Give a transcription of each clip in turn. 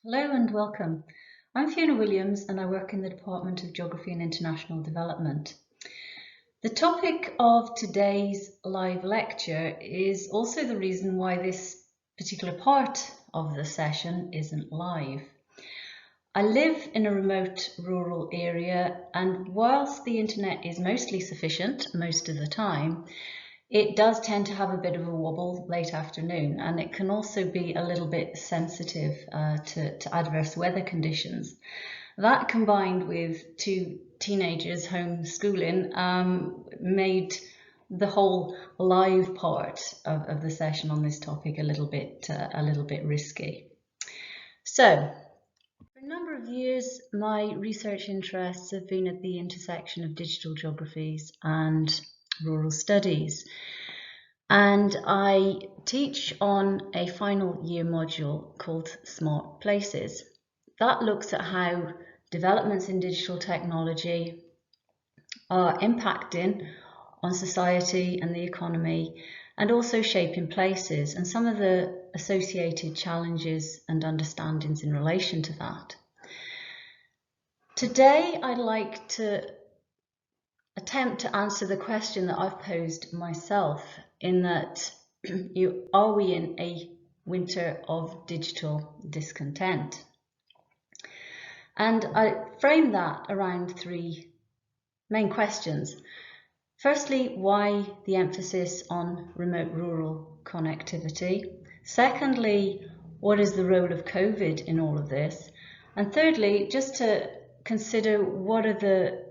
Hello and welcome. I'm Fiona Williams and I work in the Department of Geography and International Development. The topic of today's live lecture is also the reason why this particular part of the session isn't live. I live in a remote rural area, and whilst the internet is mostly sufficient most of the time, it does tend to have a bit of a wobble late afternoon, and it can also be a little bit sensitive to adverse weather conditions. That, combined with two teenagers homeschooling, made the whole live part of the session on this topic a little bit risky. So, for a number of years, my research interests have been at the intersection of digital geographies and rural studies. And I teach on a final year module called Smart Places. That looks at how developments in digital technology are impacting on society and the economy, and also shaping places and some of the associated challenges and understandings in relation to that. Today, I'd like to attempt to answer the question that I've posed myself, in that are we in a winter of digital discontent? And I frame that around three main questions. Firstly, why the emphasis on remote rural connectivity? Secondly, what is the role of COVID in all of this? And thirdly, just to consider what are the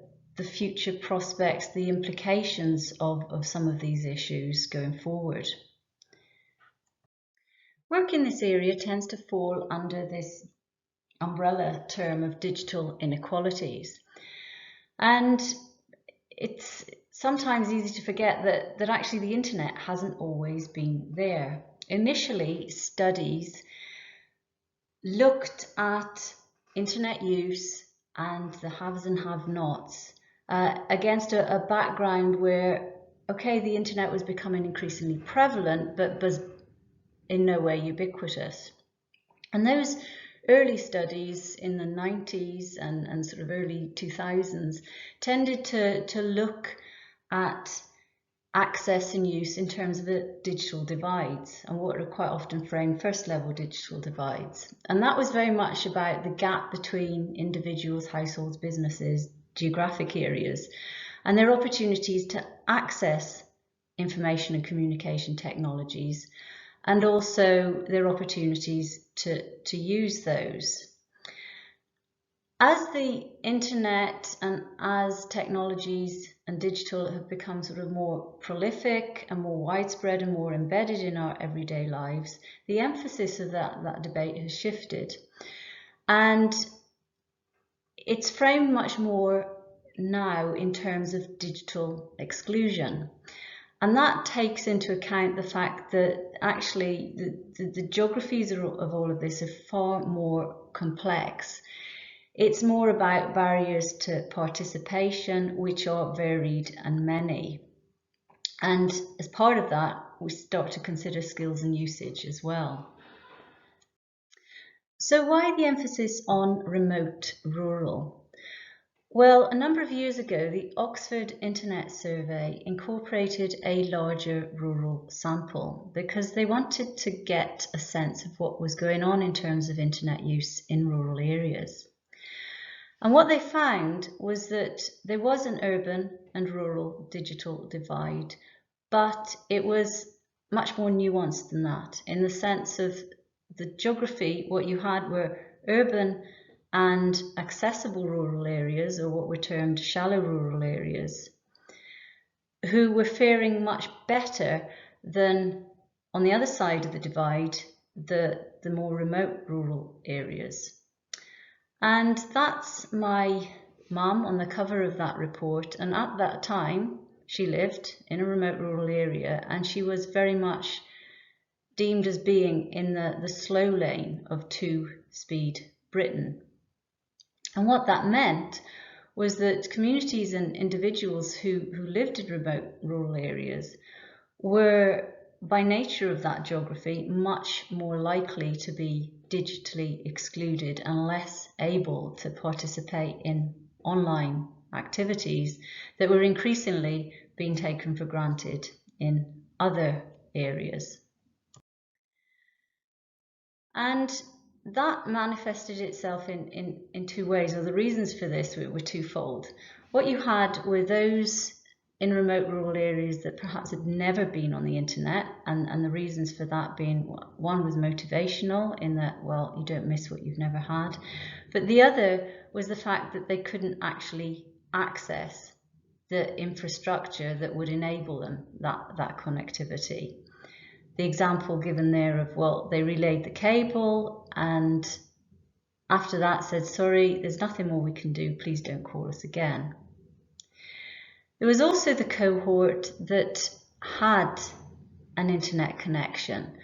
future prospects, the implications of some of these issues going forward. Work in this area tends to fall under this umbrella term of digital inequalities. And it's sometimes easy to forget that actually the internet hasn't always been there. Initially, studies looked at internet use and the haves and have-nots against a background where, okay, the internet was becoming increasingly prevalent, but was in no way ubiquitous. And those early studies in the 90s and sort of early 2000s tended to look at access and use in terms of the digital divides, and what are quite often framed first level digital divides. And that was very much about the gap between individuals, households, businesses, geographic areas, and their opportunities to access information and communication technologies, and also their opportunities to use those. As the internet and as technologies and digital have become sort of more prolific and more widespread and more embedded in our everyday lives, the emphasis of that debate has shifted. And it's framed much more now in terms of digital exclusion. And that takes into account the fact that actually the geographies of all of this are far more complex. It's more about barriers to participation, which are varied and many. And as part of that, we start to consider skills and usage as well. So why the emphasis on remote rural? Well, a number of years ago, the Oxford Internet Survey incorporated a larger rural sample because they wanted to get a sense of what was going on in terms of internet use in rural areas. And what they found was that there was an urban and rural digital divide, but it was much more nuanced than that, in the sense of the geography. What you had were urban and accessible rural areas, or what were termed shallow rural areas, who were faring much better than, on the other side of the divide, the more remote rural areas. And that's my mum on the cover of that report. And at that time, she lived in a remote rural area, and she was very much deemed as being in the slow lane of two-speed Britain. And what that meant was that communities and individuals who lived in remote rural areas were by nature of that geography, much more likely to be digitally excluded and less able to participate in online activities that were increasingly being taken for granted in other areas. And that manifested itself in two ways, or the reasons for this were twofold. What you had were those in remote rural areas that perhaps had never been on the internet, and the reasons for that being, one was motivational, in that, well, you don't miss what you've never had, but the other was the fact that they couldn't actually access the infrastructure that would enable them that connectivity. The example given there of, well, they relayed the cable and after that said, sorry, there's nothing more we can do, please don't call us again. There was also the cohort that had an internet connection,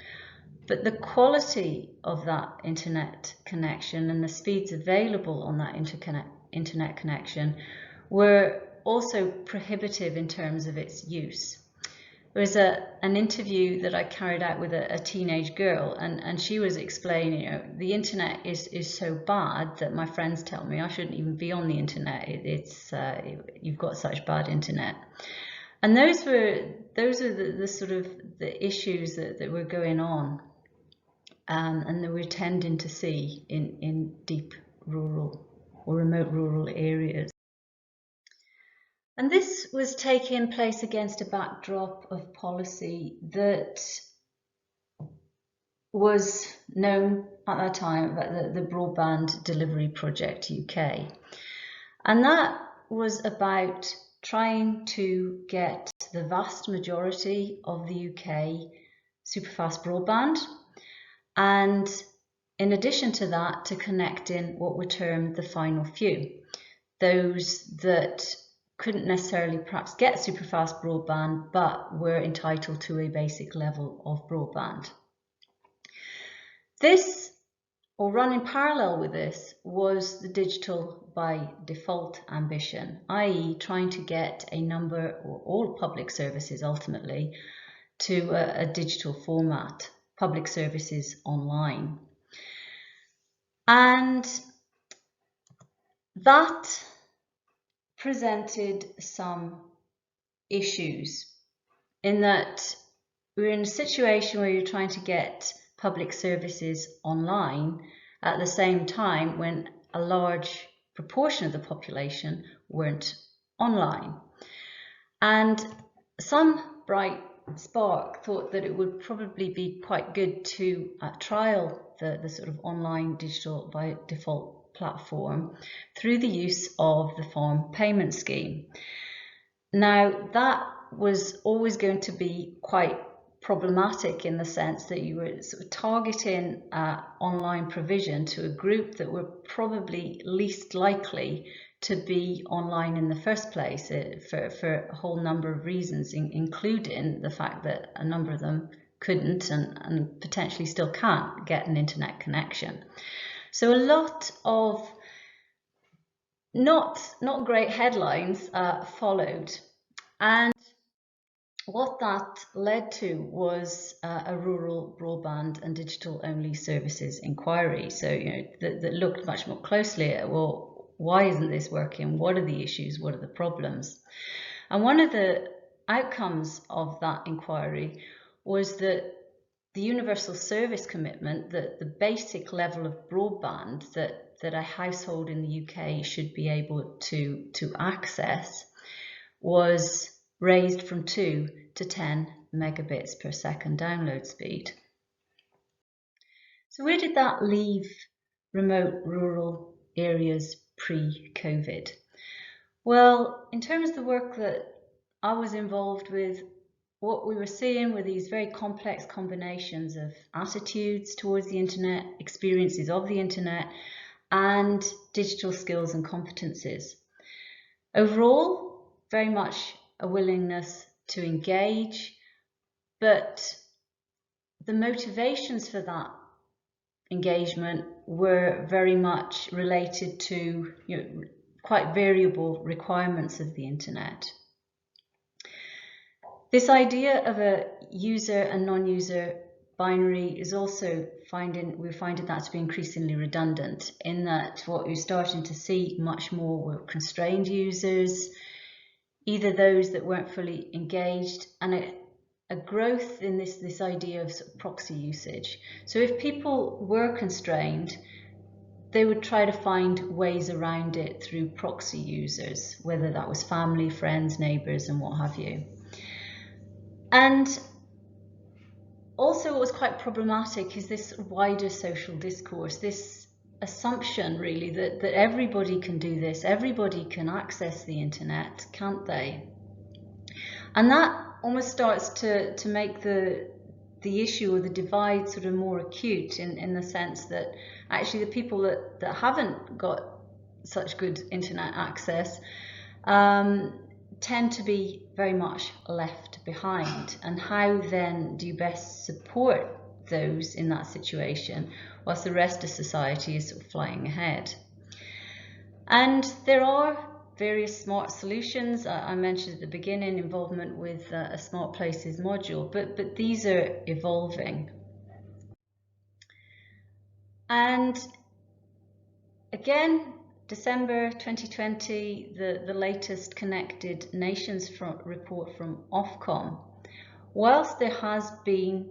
but the quality of that internet connection and the speeds available on that internet connection were also prohibitive in terms of its use. There was an interview that I carried out with a teenage girl, and she was explaining, the internet is so bad that my friends tell me I shouldn't even be on the internet. You've got such bad internet. And those are the sort of the issues that were going on, and that we're tending to see in deep rural or remote rural areas. And this was taking place against a backdrop of policy that was known at that time about the Broadband Delivery Project UK. And that was about trying to get the vast majority of the UK superfast broadband, and in addition to that, to connect in what were termed the final few, those that couldn't necessarily perhaps get superfast broadband, but were entitled to a basic level of broadband. This, or running parallel with this, was the digital by default ambition, i.e. trying to get a number, or all public services ultimately, to a digital format, public services online. And that presented some issues, in that we're in a situation where you're trying to get public services online at the same time when a large proportion of the population weren't online. And some bright spark thought that it would probably be quite good to trial the sort of online digital by default platform through the use of the farm payment scheme. Now, that was always going to be quite problematic in the sense that you were sort of targeting online provision to a group that were probably least likely to be online in the first place for a whole number of reasons, including the fact that a number of them couldn't and potentially still can't get an internet connection. So a lot of not great headlines followed, and what that led to was a rural broadband and digital only services inquiry. So that looked much more closely at, well, why isn't this working? What are the issues? What are the problems? And one of the outcomes of that inquiry was that the universal service commitment, that the basic level of broadband that a household in the UK should be able to access, was raised from 2 to 10 megabits per second download speed. So where did that leave remote rural areas pre-COVID? Well, in terms of the work that I was involved with, what we were seeing were these very complex combinations of attitudes towards the internet, experiences of the internet, and digital skills and competencies. Overall, very much a willingness to engage, but the motivations for that engagement were very much related to quite variable requirements of the internet. This idea of a user and non-user binary is also we're finding that to be increasingly redundant, in that what we're starting to see much more were constrained users, either those that weren't fully engaged, and a growth in this idea of, sort of proxy usage. So if people were constrained, they would try to find ways around it through proxy users, whether that was family, friends, neighbours, and what have you. And also what was quite problematic is this wider social discourse, this assumption really that everybody can do this, everybody can access the internet, can't they? And that almost starts to make the issue or the divide sort of more acute, in the sense that actually the people that haven't got such good internet access tend to be very much left behind. And how then do you best support those in that situation whilst the rest of society is sort of flying ahead? And there are various smart solutions. I mentioned at the beginning involvement with a Smart Places module, but these are evolving. And again, December 2020, the latest Connected Nations report from Ofcom. Whilst there has been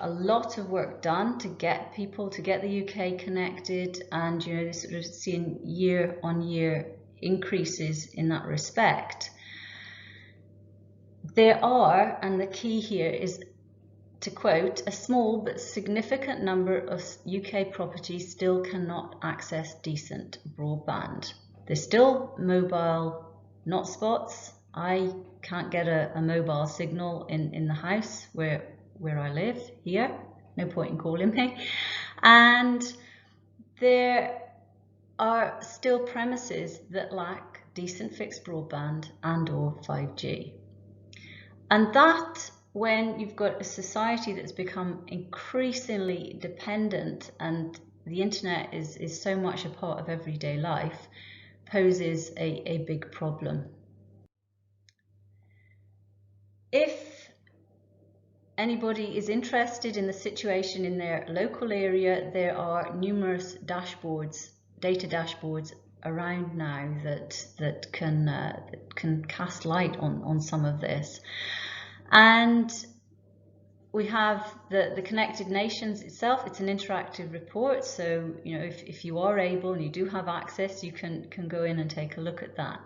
a lot of work done to get the UK connected, and they're sort of seeing year-on-year increases in that respect, there are, and the key here is to quote, a small but significant number of UK properties still cannot access decent broadband. There's still mobile not spots. I can't get a mobile signal in the house where I live here. No point in calling me. And there are still premises that lack decent fixed broadband and/or 5G. And that, when you've got a society that's become increasingly dependent and the internet is so much a part of everyday life, poses a big problem. If anybody is interested in the situation in their local area, there are numerous dashboards, data dashboards around now that can cast light on some of this. And we have the Connected Nations itself. It's an interactive report, so if you are able and you do have access, you can go in and take a look at that.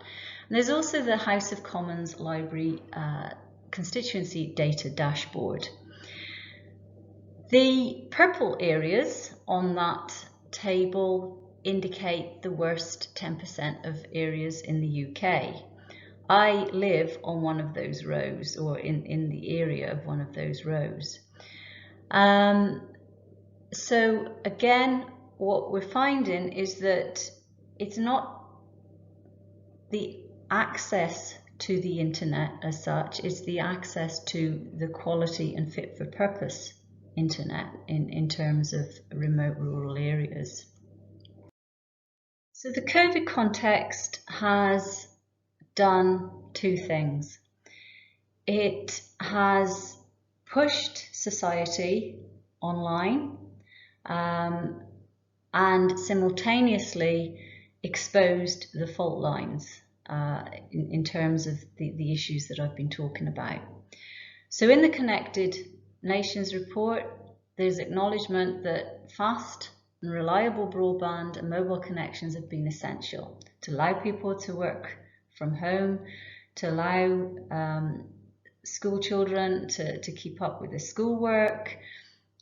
And there's also the House of Commons Library constituency data dashboard. The purple areas on that table indicate the worst 10% of areas in the UK. I live on one of those rows, or in the area of one of those rows. So again, what we're finding is that it's not the access to the internet as such, it's the access to the quality and fit for purpose internet in terms of remote rural areas. So the COVID context has done two things. It has pushed society online and simultaneously exposed the fault lines in terms of the issues that I've been talking about. So in the Connected Nations report, there's acknowledgement that fast and reliable broadband and mobile connections have been essential to allow people to work from home, to allow school children to keep up with their schoolwork,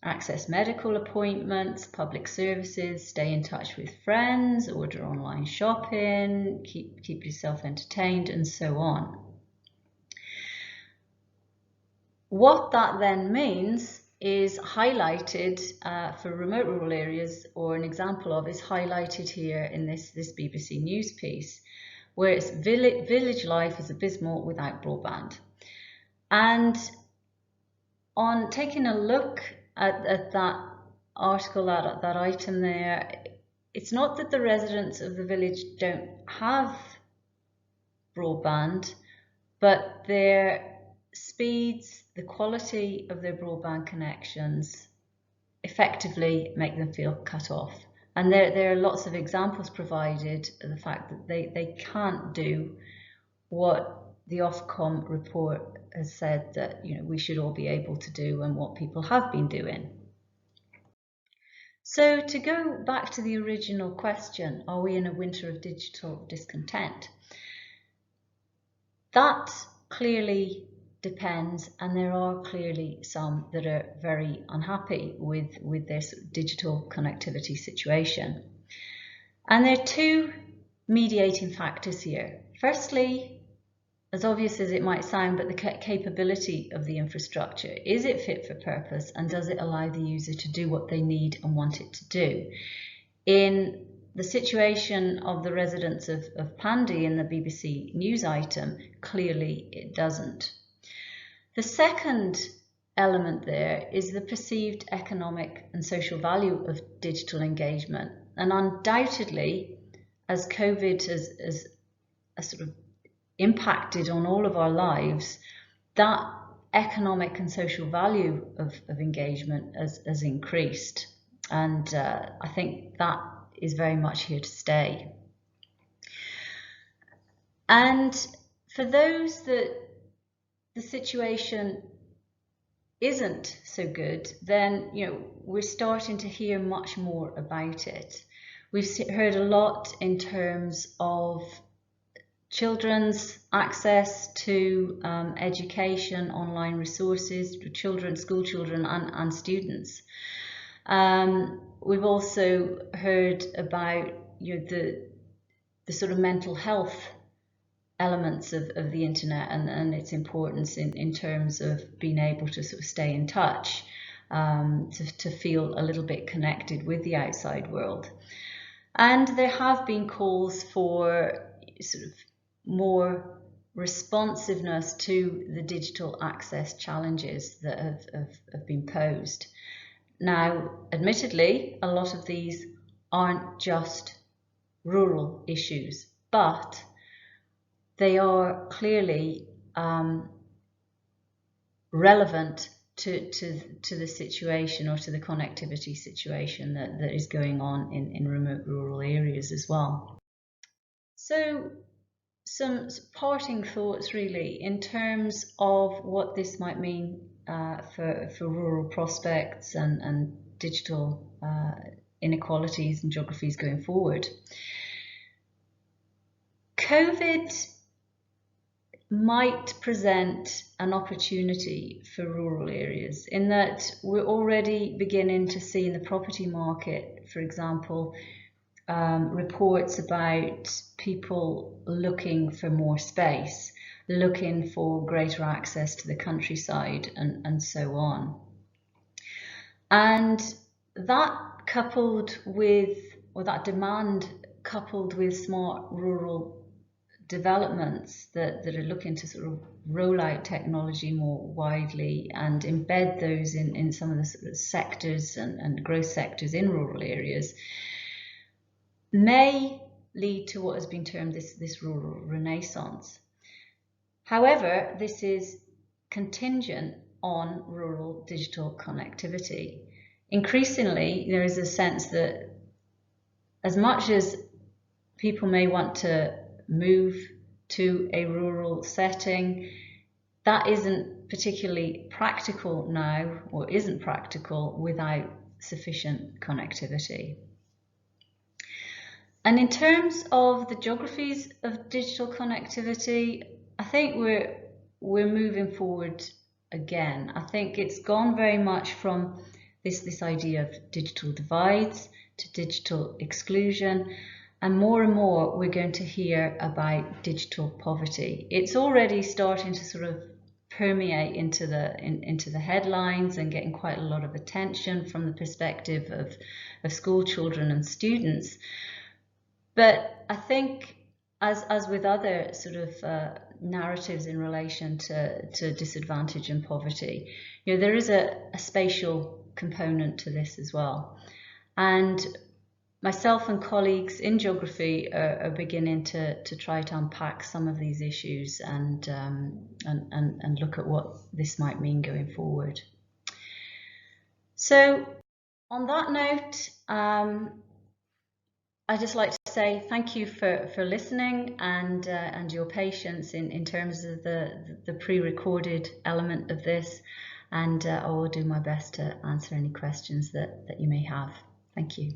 access medical appointments, public services, stay in touch with friends, order online shopping, keep yourself entertained, and so on. What that then means is highlighted for remote rural areas, or an example of is highlighted here in this BBC News piece, where it's village life is abysmal without broadband. And on taking a look at that article, that item there, it's not that the residents of the village don't have broadband, but they're speeds, the quality of their broadband connections effectively make them feel cut off. And there are lots of examples provided of the fact that they can't do what the Ofcom report has said that we should all be able to do, and what people have been doing. So to go back to the original question, are we in a winter of digital discontent? That clearly depends, and there are clearly some that are very unhappy with this digital connectivity situation. And there are two mediating factors here. Firstly, as obvious as it might sound, but the capability of the infrastructure. Is it fit for purpose, and does it allow the user to do what they need and want it to do? In the situation of the residents of Pandy in the BBC News item, clearly it doesn't. The second element there is the perceived economic and social value of digital engagement. And undoubtedly, as COVID has sort of impacted on all of our lives, that economic and social value of engagement has increased. And I think that is very much here to stay. And for those that the situation isn't so good, then we're starting to hear much more about it. We've heard a lot in terms of children's access to education, online resources, for children, school children and students. We've also heard about the sort of mental health elements of the internet and its importance in terms of being able to sort of stay in touch, to feel a little bit connected with the outside world. And there have been calls for sort of more responsiveness to the digital access challenges that have been posed. Now, admittedly, a lot of these aren't just rural issues, but they are clearly relevant to the situation, or to the connectivity situation that is going on in remote rural areas as well. So some parting thoughts really in terms of what this might mean for rural prospects and digital inequalities and geographies going forward. COVID might present an opportunity for rural areas, in that we're already beginning to see in the property market, for example, reports about people looking for more space, looking for greater access to the countryside and so on. And that coupled with, or that demand coupled with smart rural developments that are looking to sort of roll out technology more widely and embed those in some of the sort of sectors and growth sectors in rural areas, may lead to what has been termed this rural renaissance. However, this is contingent on rural digital connectivity. Increasingly, there is a sense that as much as people may want to move to a rural setting, that isn't particularly practical now, or isn't practical without sufficient connectivity. And in terms of the geographies of digital connectivity, I think we're moving forward again. I think it's gone very much from this idea of digital divides to digital exclusion, and more we're going to hear about digital poverty. It's already starting to sort of permeate into the headlines and getting quite a lot of attention from the perspective of school children and students. But I think, as with other sort of narratives in relation to disadvantage and poverty, there is a spatial component to this as well. And myself and colleagues in geography are beginning to try to unpack some of these issues and look at what this might mean going forward. So on that note, I'd just like to say thank you for listening and your patience in terms of the pre-recorded element of this, and I will do my best to answer any questions that you may have. Thank you.